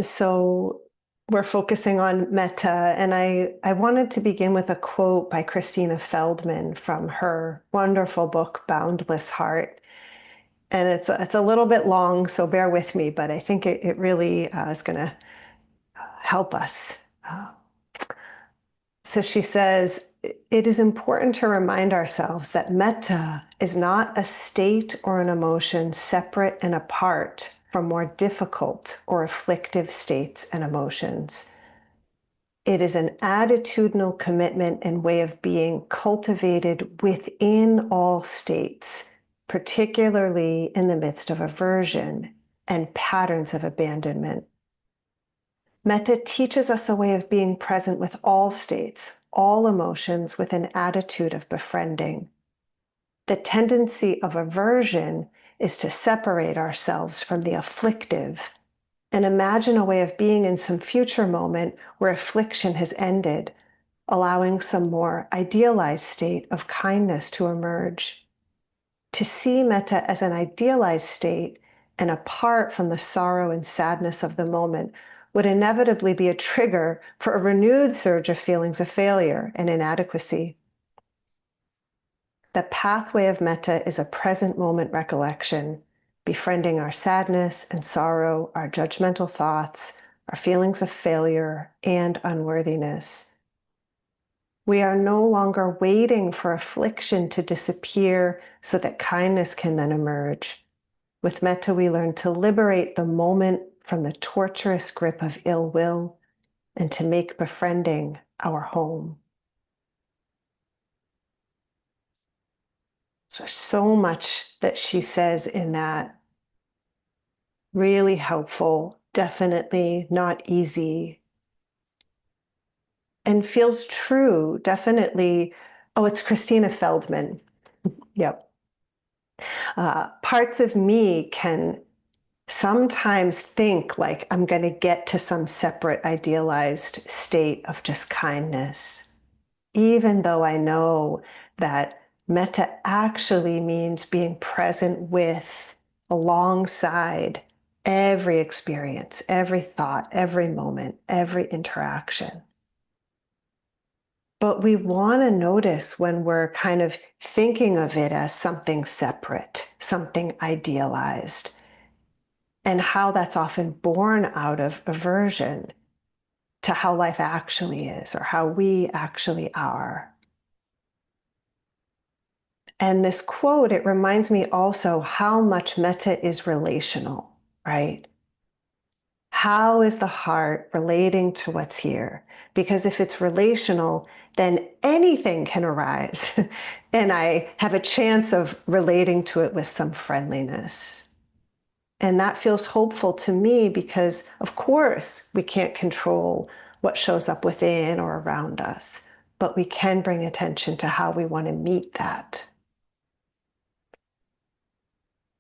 So we're focusing on Metta, and I wanted to begin with a quote by Christina Feldman from her wonderful book, Boundless Heart. And it's a little bit long, so bear with me, but I think it really is going to help us. Uh, so she says, it is important to remind ourselves that metta is not a state or an emotion separate and apart from more difficult or afflictive states and emotions. It is an attitudinal commitment and way of being cultivated within all states, particularly in the midst of aversion and patterns of abandonment. Metta teaches us a way of being present with all states, all emotions, with an attitude of befriending. The tendency of aversion is to separate ourselves from the afflictive and imagine a way of being in some future moment where affliction has ended, allowing some more idealized state of kindness to emerge. To see metta as an idealized state and apart from the sorrow and sadness of the moment would inevitably be a trigger for a renewed surge of feelings of failure and inadequacy. The pathway of metta is a present moment recollection, befriending our sadness and sorrow, our judgmental thoughts, our feelings of failure and unworthiness. We are no longer waiting for affliction to disappear so that kindness can then emerge. With metta, we learn to liberate the moment from the torturous grip of ill will and to make befriending our home. So much that she says in that. Really helpful, definitely not easy, and feels true, definitely. Oh, it's Christina Feldman. Yep. Parts of me can sometimes think like I'm going to get to some separate idealized state of just kindness, even though I know that metta actually means being present with, alongside every experience, every thought, every moment, every interaction. But we want to notice when we're kind of thinking of it as something separate, something idealized, and how that's often born out of aversion to how life actually is or how we actually are. And this quote, it reminds me also how much metta is relational, right? How is the heart relating to what's here? Because if it's relational, then anything can arise. And I have a chance of relating to it with some friendliness. And that feels hopeful to me because, of course, we can't control what shows up within or around us, but we can bring attention to how we want to meet that.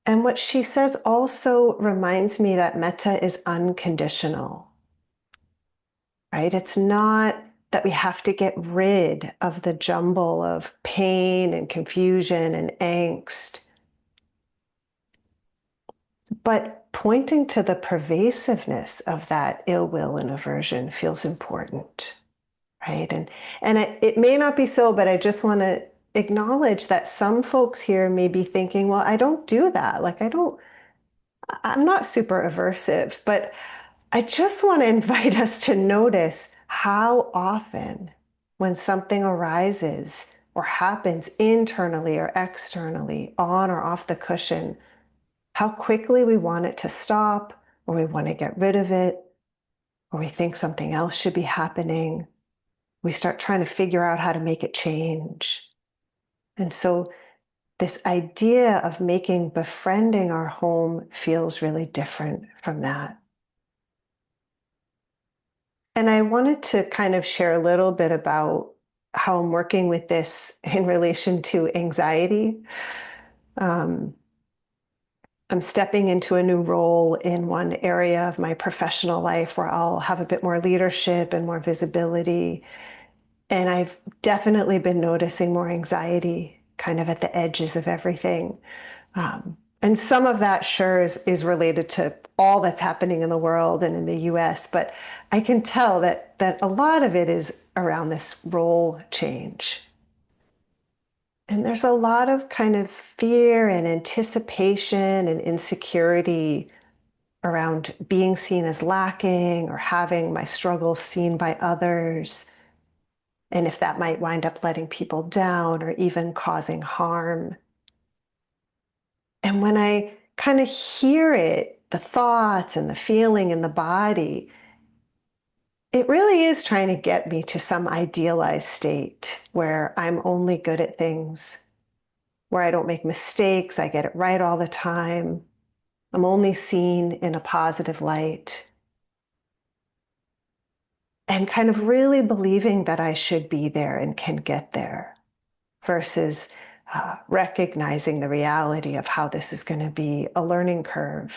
And what she says also reminds me that metta is unconditional, right? It's not that we have to get rid of the jumble of pain and confusion and angst, but pointing to the pervasiveness of that ill will and aversion feels important, right? And it may not be so, but I just want to acknowledge that some folks here may be thinking, well, I don't do that. Like, I'm not super aversive, but I just want to invite us to notice how often when something arises or happens internally or externally, on or off the cushion, how quickly we want it to stop, or we want to get rid of it, or we think something else should be happening. We start trying to figure out how to make it change. And so this idea of making befriending our home feels really different from that. And I wanted to kind of share a little bit about how I'm working with this in relation to anxiety. Um, I'm stepping into a new role in one area of my professional life where I'll have a bit more leadership and more visibility. And I've definitely been noticing more anxiety kind of at the edges of everything. And some of that sure is related to all that's happening in the world and in the US, but I can tell that a lot of it is around this role change. And there's a lot of kind of fear and anticipation and insecurity around being seen as lacking or having my struggles seen by others. And if that might wind up letting people down or even causing harm. And when I kind of hear it, the thoughts and the feeling in the body, it really is trying to get me to some idealized state where I'm only good at things, where I don't make mistakes, I get it right all the time. I'm only seen in a positive light. And kind of really believing that I should be there and can get there versus recognizing the reality of how this is going to be a learning curve.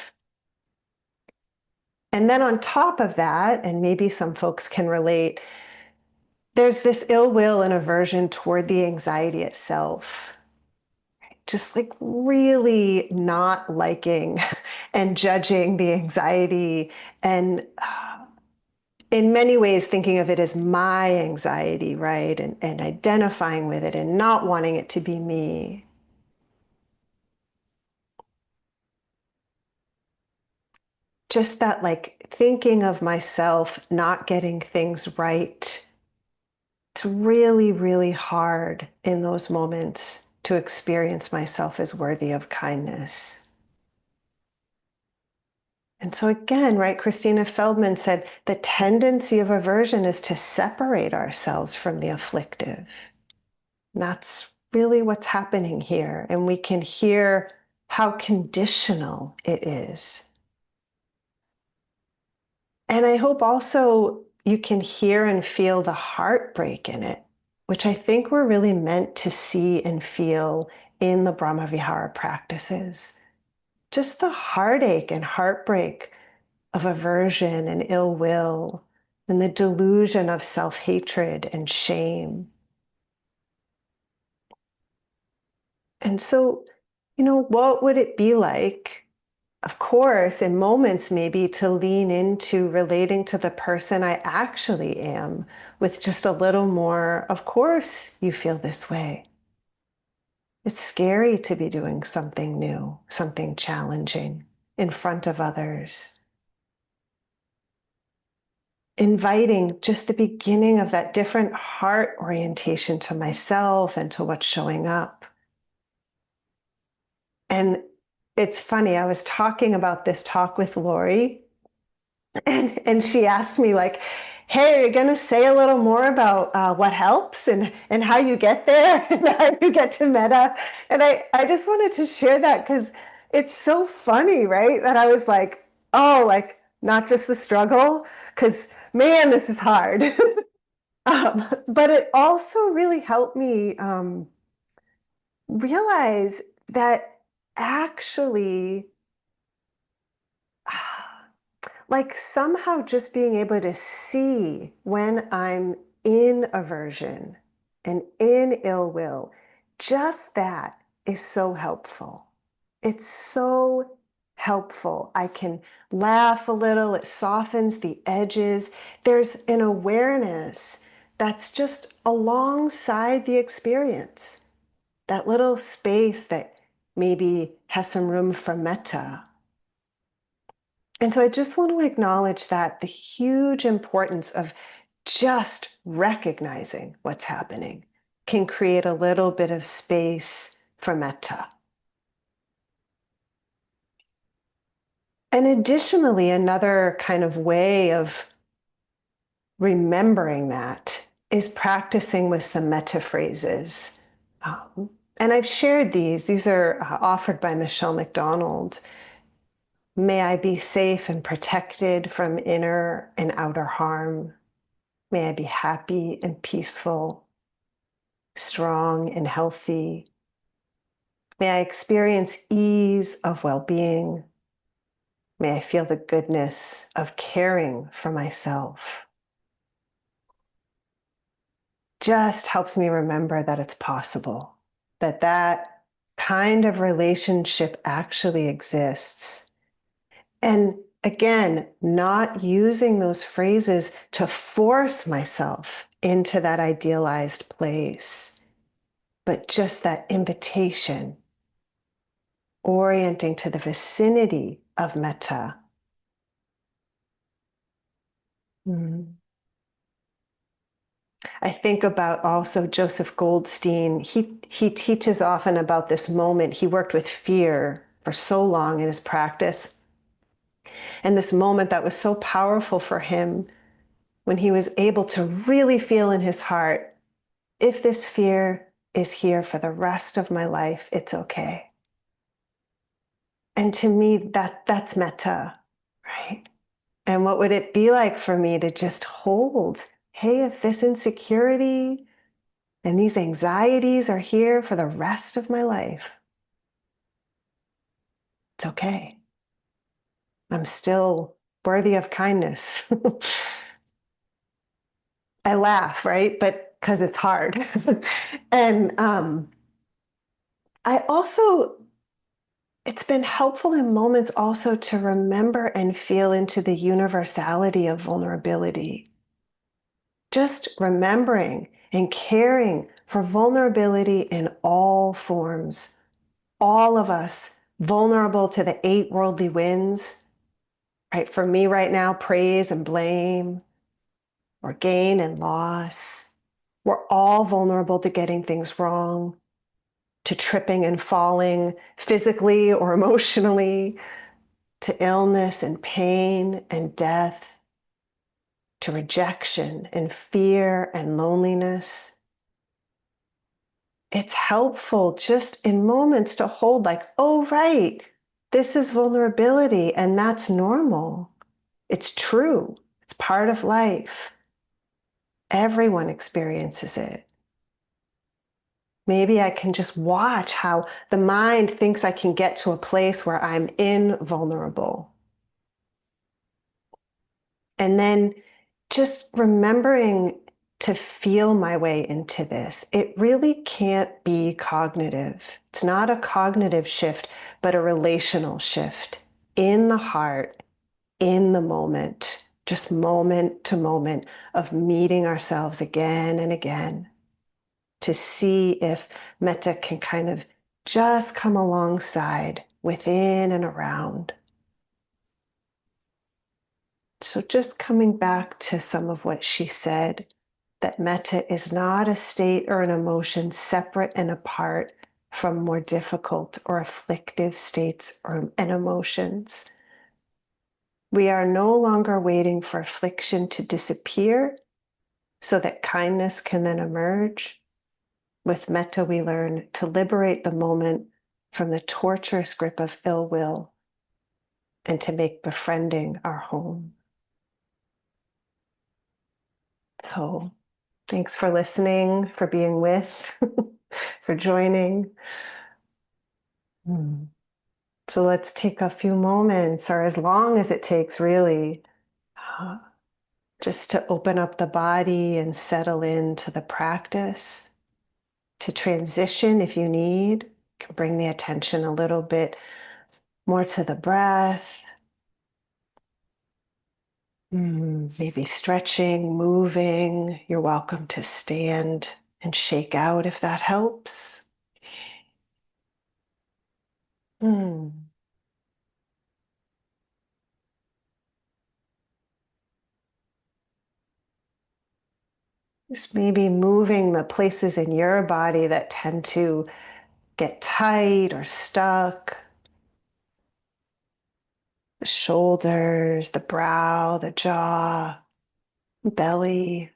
And then on top of that, and maybe some folks can relate, there's this ill will and aversion toward the anxiety itself. Just like really not liking and judging the anxiety and in many ways thinking of it as my anxiety, right? And identifying with it and not wanting it to be me. Just that like thinking of myself not getting things right. It's really, really hard in those moments to experience myself as worthy of kindness. And so again, right, Christina Feldman said, the tendency of aversion is to separate ourselves from the afflictive. And that's really what's happening here. And we can hear how conditional it is. And I hope also you can hear and feel the heartbreak in it, which I think we're really meant to see and feel in the Brahmavihara practices. Just the heartache and heartbreak of aversion and ill will and the delusion of self-hatred and shame. And so, what would it be like, of course, in moments maybe to lean into relating to the person I actually am with just a little more, of course, you feel this way. It's scary to be doing something new, something challenging in front of others. Inviting just the beginning of that different heart orientation to myself and to what's showing up. And it's funny, I was talking about this talk with Lori, and she asked me, like, hey, are you going to say a little more about what helps and how you get there and how you get to Metta? And I just wanted to share that because it's so funny, right? That I was like, oh, like, not just the struggle, because man, this is hard. But it also really helped me realize that actually, like somehow just being able to see when I'm in aversion and in ill will, just that is so helpful. It's so helpful. I can laugh a little, it softens the edges. There's an awareness that's just alongside the experience, that little space that maybe has some room for metta. And so I just want to acknowledge that the huge importance of just recognizing what's happening can create a little bit of space for metta. And additionally, another kind of way of remembering that is practicing with some metta phrases. And I've shared these. These are offered by Michelle McDonald. May I be safe and protected from inner and outer harm. May I be happy and peaceful, strong and healthy. May I experience ease of well-being. May I feel the goodness of caring for myself. Just helps me remember that it's possible, that kind of relationship actually exists. And again, not using those phrases to force myself into that idealized place, but just that invitation, orienting to the vicinity of metta. Mm. I think about also Joseph Goldstein. He teaches often about this moment. He worked with fear for so long in his practice. And this moment that was so powerful for him when he was able to really feel in his heart, if this fear is here for the rest of my life, it's okay. And to me, that's metta, right? And what would it be like for me to just hold, hey, if this insecurity and these anxieties are here for the rest of my life, it's okay. I'm still worthy of kindness. I laugh, right? But because it's hard. And I also, it's been helpful in moments also to remember and feel into the universality of vulnerability. Just remembering and caring for vulnerability in all forms. All of us vulnerable to the 8 worldly winds, right? For me right now, praise and blame, or gain and loss. We're all vulnerable to getting things wrong, to tripping and falling physically or emotionally, to illness and pain and death, to rejection and fear and loneliness. It's helpful just in moments to hold, like, oh, right, this is vulnerability and that's normal. It's true. It's part of life. Everyone experiences it. Maybe I can just watch how the mind thinks I can get to a place where I'm invulnerable. And then just remembering to feel my way into this. It really can't be cognitive. It's not a cognitive shift, but a relational shift in the heart, in the moment, just moment to moment of meeting ourselves again and again to see if metta can kind of just come alongside within and around. So just coming back to some of what she said, that metta is not a state or an emotion separate and apart from more difficult or afflictive states and emotions. We are no longer waiting for affliction to disappear so that kindness can then emerge. With metta, we learn to liberate the moment from the torturous grip of ill will and to make befriending our home. So thanks for listening, for being with, for joining. So let's take a few moments, or as long as it takes, really, uh, just to open up the body and settle into the practice. To transition, if you need, you can bring the attention a little bit more to the breath. Maybe stretching, moving. You're welcome to stand and shake out if that helps. Just maybe moving the places in your body that tend to get tight or stuck. The shoulders, the brow, the jaw, belly.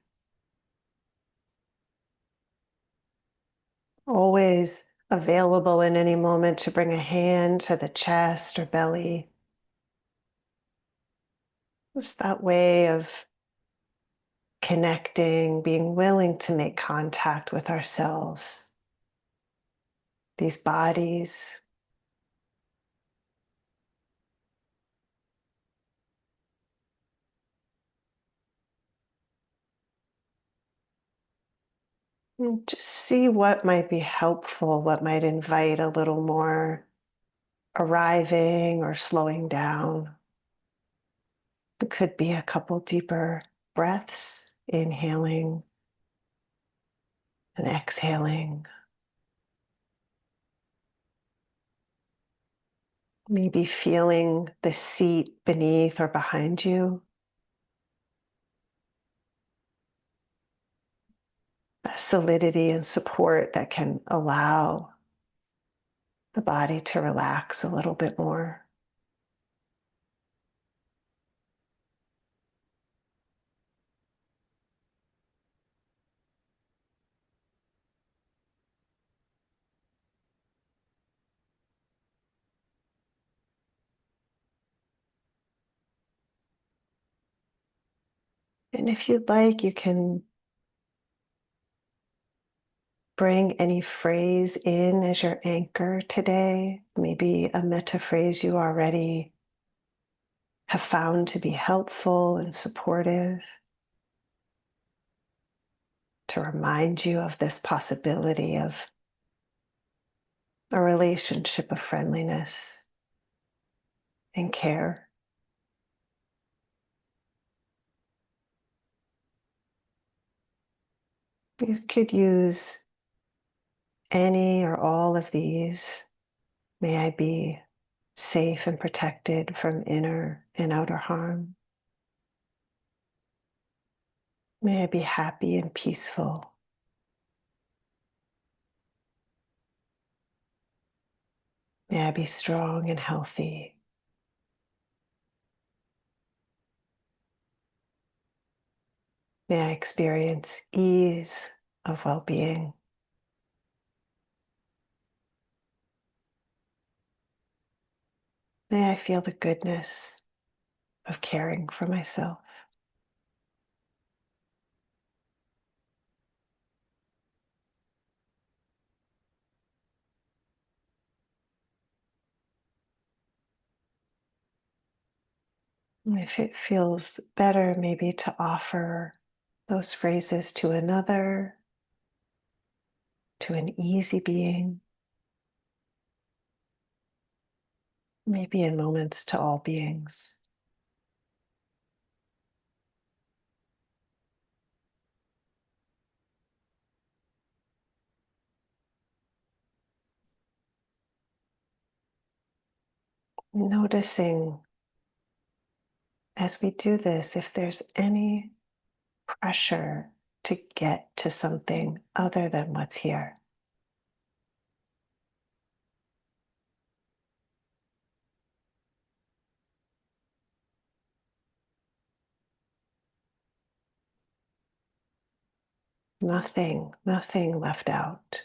Always available in any moment to bring a hand to the chest or belly. Just that way of connecting, being willing to make contact with ourselves, these bodies. And just see what might be helpful, what might invite a little more arriving or slowing down. It could be a couple deeper breaths, inhaling and exhaling. Maybe feeling the seat beneath or behind you, that solidity and support that can allow the body to relax a little bit more. And if you'd like, you can bring any phrase in as your anchor today, maybe a metta phrase you already have found to be helpful and supportive, to remind you of this possibility of a relationship of friendliness and care. You could use any or all of these. May I be safe and protected from inner and outer harm. May I be happy and peaceful. May I be strong and healthy. May I experience ease of well-being. May I feel the goodness of caring for myself. And if it feels better, maybe to offer those phrases to another, to an easy being, maybe in moments to all beings. Noticing as we do this, if there's any pressure to get to something other than what's here. Nothing left out.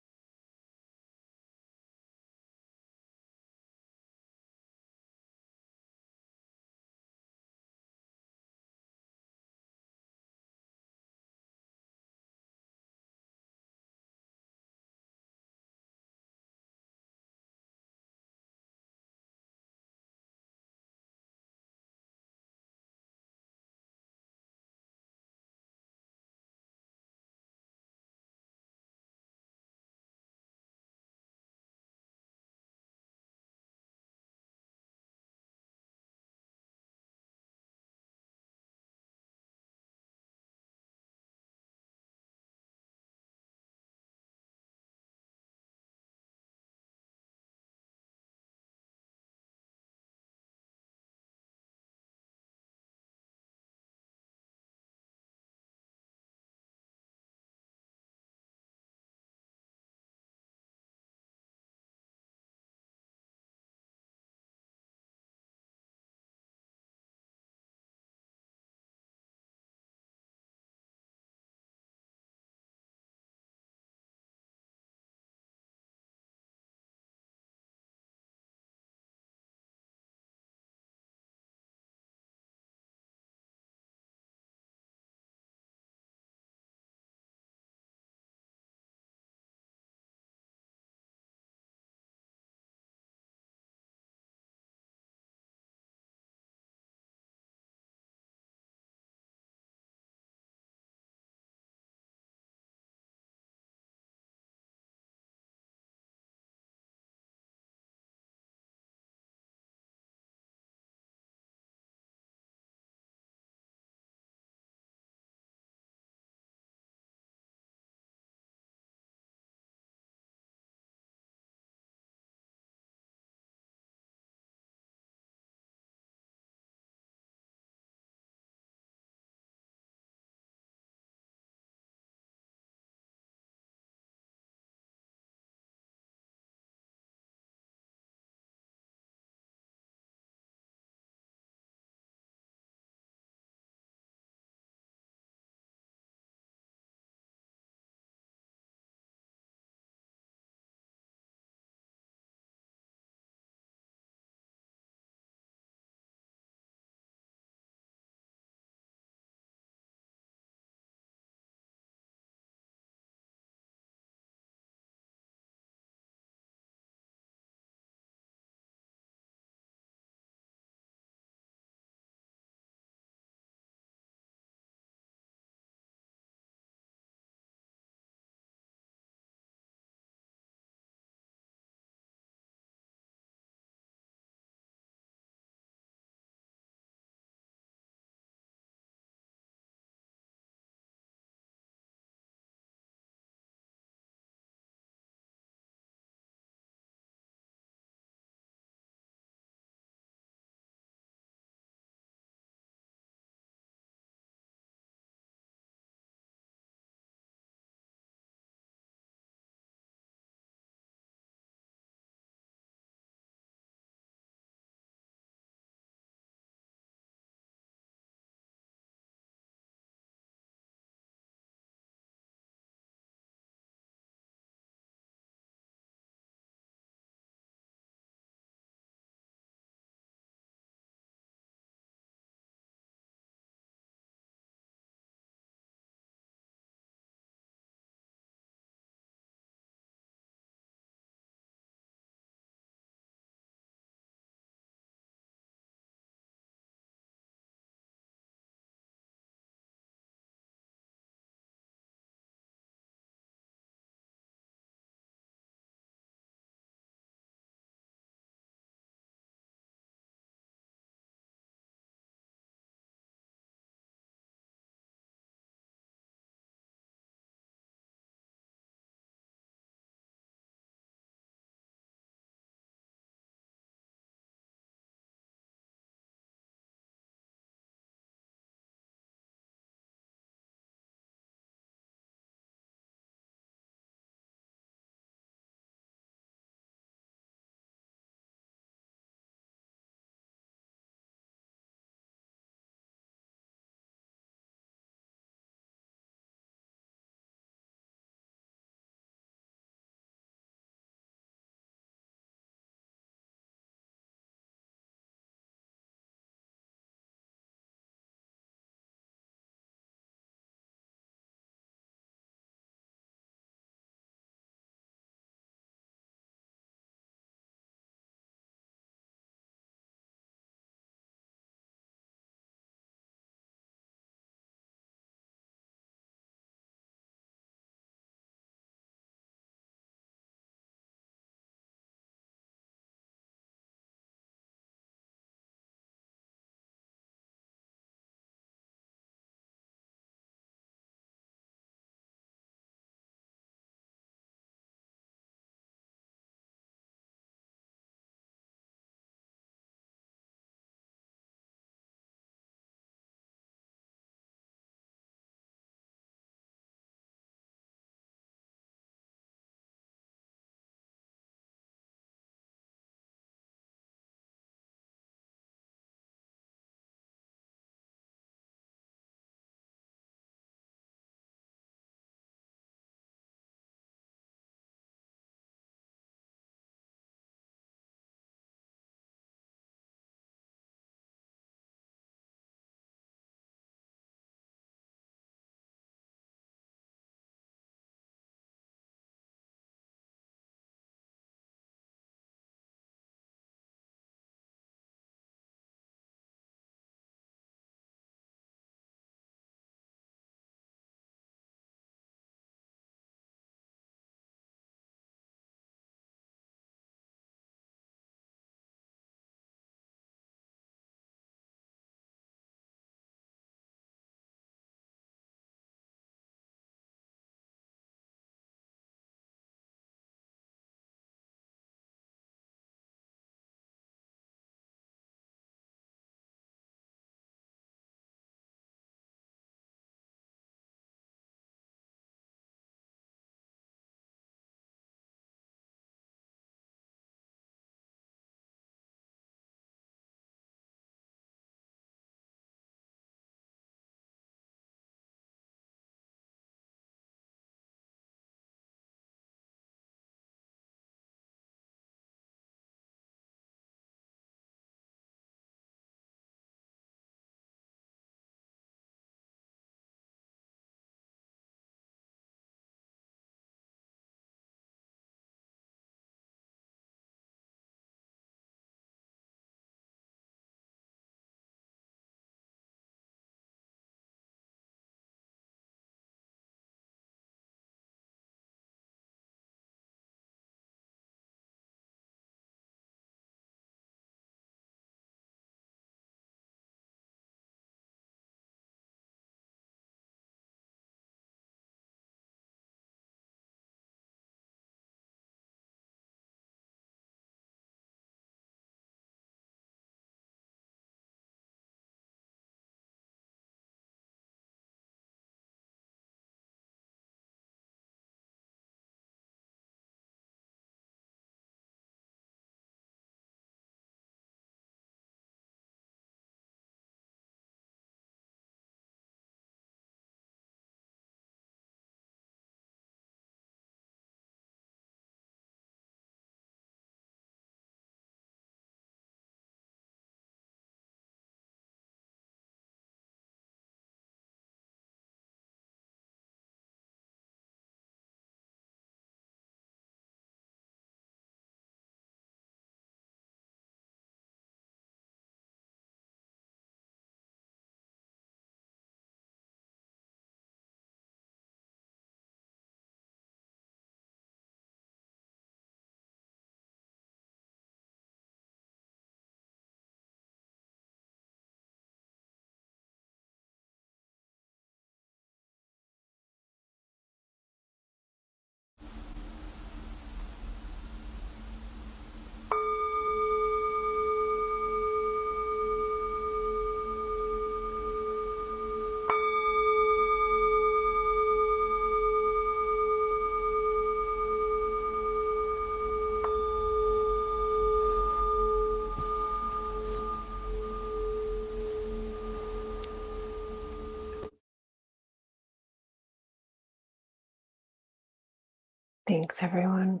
Thanks, everyone.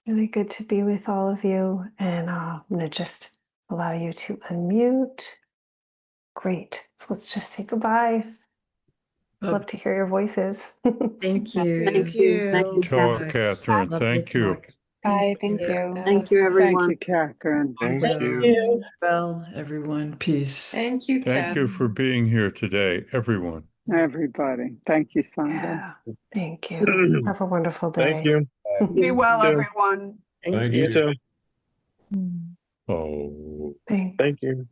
Really good to be with all of you. And I'm going to just allow you to unmute. Great. So let's just say goodbye. Love to hear your voices. Thank you. Thank you. Thank you so Talk, much. Catherine. Lovely Thank you. talk. Bye. Thank you. Thank you, Thank everyone. you, Catherine. Thank Well, you. well, everyone, peace. Thank you, Thank you for being here today, everyone. Everybody. Thank you, Sandra. Yeah. Thank you. Have a wonderful day. Thank you. Be well, You too. everyone. You too. Oh. Thanks. Thank you.